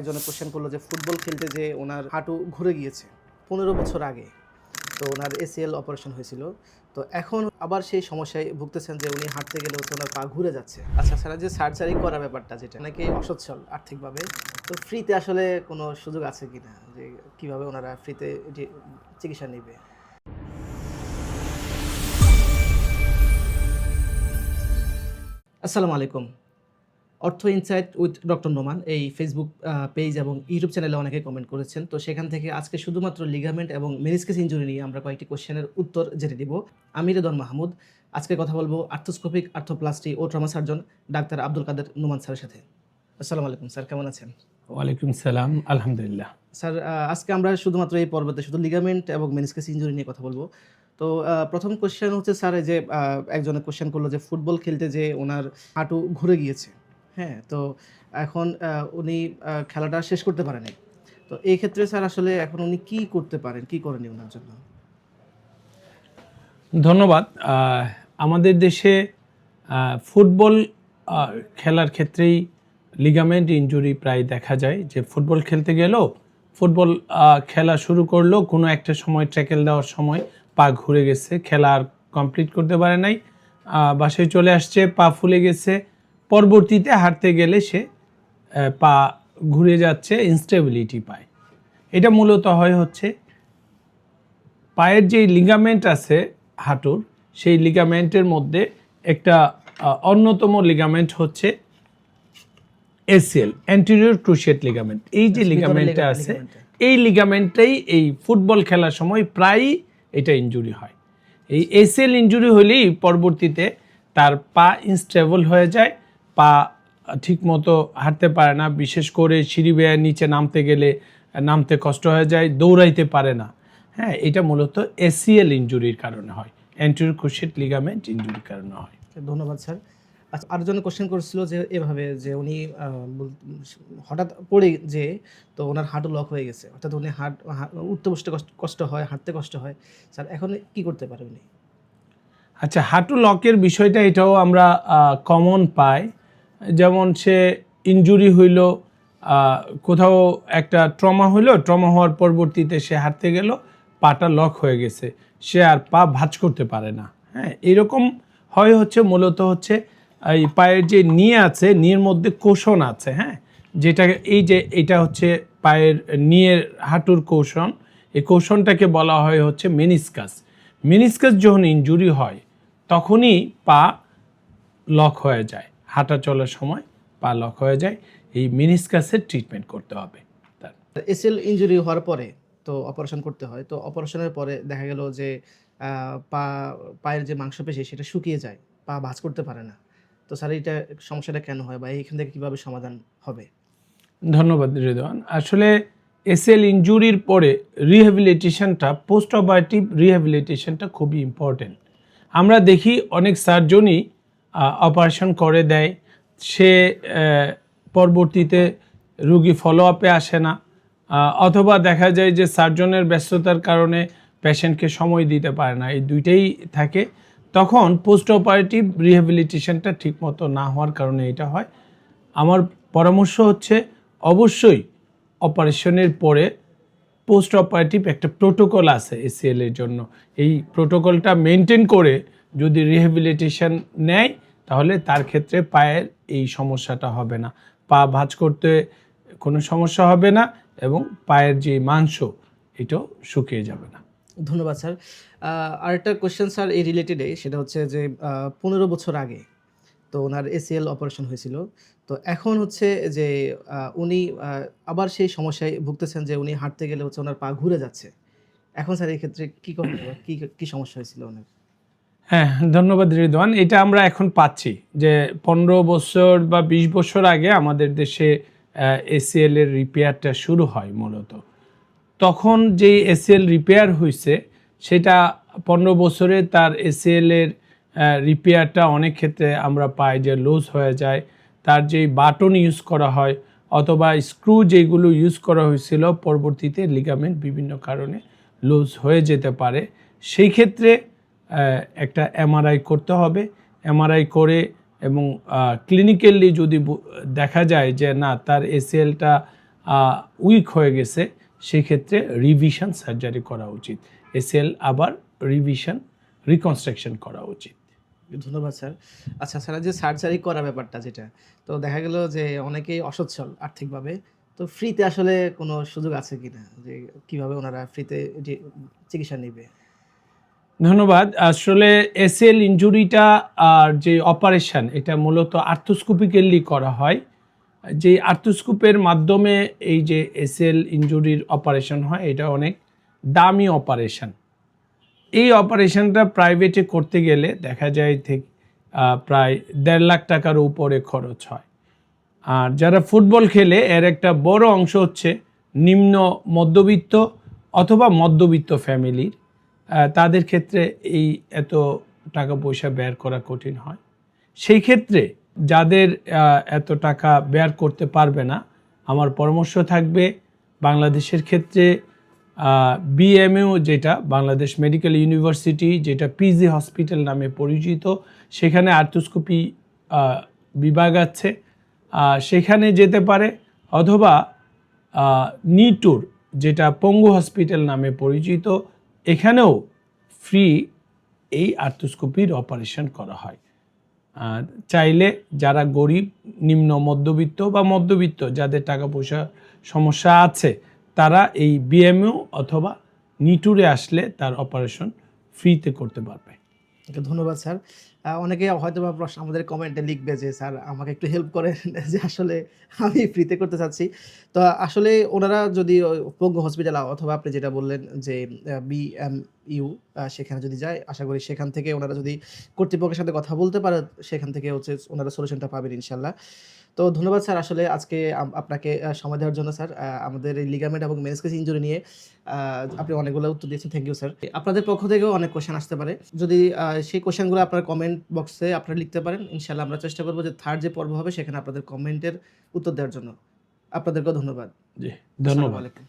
একজনে কোশ্চেন করলো যে ফুটবল খেলতে যে ওনার হাঁটু ঘুরে গিয়েছে 15 বছর আগে, তো ওনার এসিএল অপারেশন হয়েছিল। তো এখন আবার সেই সমস্যায় ভুগতেছেন যে উনি হাঁটতে গেলে হচ্ছে ওনার পা ঘুরে যাচ্ছে। আচ্ছা স্যার, যে সার্জারি করার ব্যাপারটা যেটা নাকি অসচ্ছল আর্থিকভাবে, তো ফ্রিতে আসলে কোনো সুযোগ আছে কিনা, যে কিভাবে ওনারা ফ্রিতে চিকিৎসা নেবে? আসসালামু আলাইকুম। অর্থ ইনসাইট উইথ ডক্টর নোমান এই ফেসবুক পেজ এবং ইউটিউব চ্যানেলে অনেকে কমেন্ট করেছেন। তো সেখান থেকে আজকে শুধুমাত্র লিগামেন্ট এবং মেনিসকাস ইনজুরি নিয়ে আমরা কয়েকটি কোশ্চেনের উত্তর জেনে দিব। আমি রেদন মাহমুদ। আজকে কথা বলবো আর্থোস্কোপিক, আর্থোপ্লাস্টি ও ট্রমা সার্জন ডাক্তার আব্দুল কাদের নোমান স্যারের সাথে। আসসালামু আলাইকুম স্যার, কেমন আছেন? ওয়ালাইকুম সালাম, আলহামদুলিল্লাহ। স্যার, আজকে আমরা শুধুমাত্র এই পর্বতে শুধু লিগামেন্ট এবং মেনিসকাস ইনজুরি নিয়ে কথা বলবো। তো প্রথম কোশ্চেন হচ্ছে স্যার, এই যে একজনে কোশ্চেন করলো যে ফুটবল খেলতে যে ওনার হাঁটু ঘুরে গিয়েছে। হ্যাঁ, তো এখন উনি খেলাটা শেষ করতে পারেনি। তো এই ক্ষেত্রে স্যার আসলে এখন উনি কি করতে পারেন, কি করণীয় ওনার জন্য? ধন্যবাদ। আমাদের দেশে ফুটবল খেলার ক্ষেত্রেই লিগামেন্ট ইনজুরি প্রায় দেখা যায়, যে ফুটবল খেলতে গেলেও ফুটবল খেলা শুরু করলো, কোনো একটা সময় ট্যাকেল দেওয়ার সময় পা ঘুরে গেছে, খেলা আর কমপ্লিট করতে পারে নাই, বাসায় চলে আসছে, পা ফুলে গেছে, পরবর্তীতে হাঁটতে গেলে সে পা ঘুরে যাচ্ছে, ইনস্টেবিলিটি পায়। এটা মূলত হচ্ছে পায়ের যে লিগামেন্ট আছে হাঁটুর, সেই লিগামেন্টের মধ্যে একটা অন্যতম লিগামেন্ট হচ্ছে এসিএল, অ্যান্টেরিয়র ক্রুশিয়েট লিগামেন্ট। এই যে লিগামেন্টটা আছে, এই লিগামেন্টটাই এই ফুটবল খেলার সময় প্রায়ই এটা ইনজুরি হয়। এই এসিএল ইনজুরি হলেই পরবর্তীতে তার পা ইনস্টেবল হয়ে যায়, পা ঠিকমতো হাঁটতে পারে না, বিশেষ করে সিঁড়ি বেয়ে নিচে নামতে গেলে নামতে কষ্ট হয়ে যায়, দৌড়াইতে পারে না। হ্যাঁ, এটা মূলত এসিএল ইনজুরির কারণে হয়, অ্যান্টেরিয়র ক্রুশিয়েট লিগামেন্ট ইনজুরির কারণে হয়। ধন্যবাদ স্যার। আচ্ছা, আরেকজন কোশ্চেন করেছিল যে এভাবে যে উনি হঠাৎ পড়ে যে, তো ওনার হাঁটু লক হয়ে গেছে, অর্থাৎ উনি উঠতে বসতে কষ্ট হয়, হাঁটতে কষ্ট হয়। স্যার এখন কি করতে পারে উনি? আচ্ছা, হাঁটু লকের বিষয়টা এটাও আমরা কমন পাই। যেমন সে ইনজুরি হইল, কোথাও একটা ট্রমা হইল, ট্রমা হওয়ার পরবর্তীতে সে হাঁটতে গেল, পাটা লক হয়ে গেছে, সে আর পা ভাঁজ করতে পারে না। হ্যাঁ, এরকম হচ্ছে মূলত হচ্ছে এই পায়ের যে নি আছে, নির মধ্যে কোষণ আছে। হ্যাঁ, যেটা এই যে এটা হচ্ছে পায়ের নিয়ের হাঁটুর কোষণ, এই কোষণটাকে বলা হচ্ছে মেনিসকাস। মেনিসকাস যখন ইনজুরি হয় তখনই পা লক হয়ে যায়, হাঁটা চলার সময় পা লক হয়ে যায়। এই মেনিসকাসের ট্রিটমেন্ট করতে হবে। এসিএল ইনজুরি হওয়ার পরে তো অপারেশন করতে হয়। তো অপারেশনের পরে দেখা গেল যে পায়ের যে মাংসপেশি সেটা শুকিয়ে যায়, পা ভাঁজ করতে পারে না। তো স্যার এটা সমস্যাটা কেন হয় বা এইখান থেকে কীভাবে সমাধান হবে? ধন্যবাদ রিদওয়ান। আসলে এসিএল ইনজুরির পরে রিহ্যাবিলিটেশনটা, পোস্ট অপারেটিভ রিহ্যাবিলিটেশনটা খুবই ইম্পর্টেন্ট। আমরা দেখি অনেক সার্জনই অপারেশন করে দেয়, সে পরবর্তীতে রুগী ফলো আপে আসে না, অথবা দেখা যায় যে সার্জনের ব্যস্ততার কারণে পেশেন্টকে সময় দিতে পারে না, এই দুইটাই থাকে। তখন পোস্ট অপারেটিভ রিহ্যাবিলিটেশনটা ঠিকমতো না হওয়ার কারণে এটা হয়। আমার পরামর্শ হচ্ছে অবশ্যই অপারেশনের পরে পোস্ট অপারেটিভ একটা প্রোটোকল আছে এসিএল এর জন্য, এই প্রোটোকলটা মেনটেন করে যদি রিহ্যাবিলিটেশন নেয় তাহলে তার ক্ষেত্রে পায়ের এই সমস্যাটা হবে না, পা ভাঁজ করতে কোনো সমস্যা হবে না, এবং পায়ের যে মাংস এটাও শুকিয়ে যাবে না। ধন্যবাদ স্যার। আরেকটা কোয়েশ্চেন স্যার এই রিলেটেডে, সেটা হচ্ছে যে 15 বছর আগে তো ওনার এসিএল অপারেশন হয়েছিল। তো এখন হচ্ছে যে উনি আবার সেই সমস্যায় ভুগতেছেন যে উনি হাঁটতে গেলে হচ্ছে ওনার পা ঘুরে যাচ্ছে। এখন স্যার এই ক্ষেত্রে কি করণীয়, কি সমস্যা হয়েছিল ওনার? হ্যাঁ, ধন্যবাদ রিদওয়ান। এটা আমরা এখন পাচ্ছি যে 15 বছর বা 20 বছর আগে আমাদের দেশে এসিএল এর রিপেয়ারটা শুরু হয় মূলত। তখন যে এসিএল রিপেয়ার হয়েছে সেটা 15 বছরে তার এসিএল এর রিপেয়ারটা অনেক ক্ষেত্রে আমরা পাই যে লুজ হয়ে যায়, তার যেই বাটন ইউজ করা হয় অথবা স্ক্রু যেগুলো ইউজ করা হয়েছিল পরবর্তীতে লিগামেন্ট বিভিন্ন কারণে লুজ হয়ে যেতে পারে। সেই ক্ষেত্রে একটা এমআরআই করতে হবে। এমআরআই করে এবং ক্লিনিক্যালি যদি দেখা যায় যে না, তার এসিএলটা উইক হয়ে গেছে, সেক্ষেত্রে রিভিশন সার্জারি করা উচিত, এসিএল আবার রিভিশন রিকনস্ট্রাকশন করা উচিত। ধন্যবাদ স্যার। আচ্ছা স্যার, যে সার্জারি করা ব্যাপারটা যেটা, তো দেখা গেল যে অনেকেই অসচ্ছল আর্থিকভাবে, তো ফ্রিতে আসলে কোনো সুযোগ আছে কিনা, যে কিভাবে ওনারা ফ্রিতে চিকিৎসা নেবে? ধন্যবাদ। আসলে এসিএল ইনজুরিটা আর যে অপারেশন, এটা মূলত আর্থ্রোস্কোপিক্যালি করা হয়। যে আর্থ্রোস্কোপের মাধ্যমে এই যে এসিএল ইনজুরির অপারেশন হয়, এটা অনেক দামি অপারেশন। এই অপারেশনটা প্রাইভেটে করতে গেলে দেখা যায় প্রায় 1.5 লাখ টাকার উপরে খরচ হয়। আর যারা ফুটবল খেলে এর একটা বড় অংশ হচ্ছে নিম্ন মধ্যবিত্ত অথবা মধ্যবিত্ত ফ্যামিলির, তাদের ক্ষেত্রে এই এত টাকা পয়সা ব্যয় করা কঠিন হয়। সেই ক্ষেত্রে যাদের এত টাকা ব্যয় করতে পারবে না, আমার পরামর্শ থাকবে বাংলাদেশের ক্ষেত্রে বিএমইউ, যেটা বাংলাদেশ মেডিকেল ইউনিভার্সিটি, যেটা পিজি হসপিটাল নামে পরিচিত, সেখানে আর্থ্রোস্কোপি বিভাগ আছে, সেখানে যেতে পারে। অথবা নিটুর, যেটা পঙ্গু হসপিটাল নামে পরিচিত, এখানেও ফ্রি এই আর্থ্রোস্কোপির অপারেশন করা হয়। চাইলে যারা গরিব, নিম্ন মধ্যবিত্ত বা মধ্যবিত্ত, যাদের টাকা পয়সা সমস্যা আছে, তারা এই বিএমইউ অথবা নিটুরে আসলে তার অপারেশন ফ্রিতে করতে পারবে। ওকে, ধন্যবাদ স্যার। অনেকে হয়তো বা প্রশ্ন আমাদের কমেন্টে লিখবে যে স্যার আমাকে একটু হেল্প করেন, যে আসলে আমি ফ্রিতে করতে চাচ্ছি। তো আসলে ওনারা যদি পঙ্গু হসপিটাল অথবা আপনি যেটা বললেন যে বিএমইউ, সেখানে যদি যায়, আশা করি সেখান থেকে ওনারা যদি কর্তৃপক্ষের সাথে কথা বলতে পারে, সেখান থেকে হচ্ছে ওনারা সলিউশনটা পাবেন ইনশাল্লাহ। তো ধন্যবাদ স্যার, আসলে আজকে আপনাকে সময় দেওয়ার জন্য স্যার। আমাদের এই লিগামেন্ট এবং মেনিসকাস ইনজুরি নিয়ে আপনি অনেকগুলো উত্তর দিয়েছেন, থ্যাংক ইউ স্যার। আপনাদের পক্ষ থেকেও অনেক কোয়েশ্চেন আসতে পারে, যদি সেই কোয়েশ্চেনগুলো আপনার কমেন্ট বক্সে আপনারা লিখতে পারেন, ইনশাল্লাহ আমরা চেষ্টা করবো যে থার্ড যে পর্ব হবে সেখানে আপনাদের কমেন্টের উত্তর দেওয়ার জন্য। আপনাদেরকেও ধন্যবাদ। জি, আসসালামু ধন্যবাদ। আলাইকুম।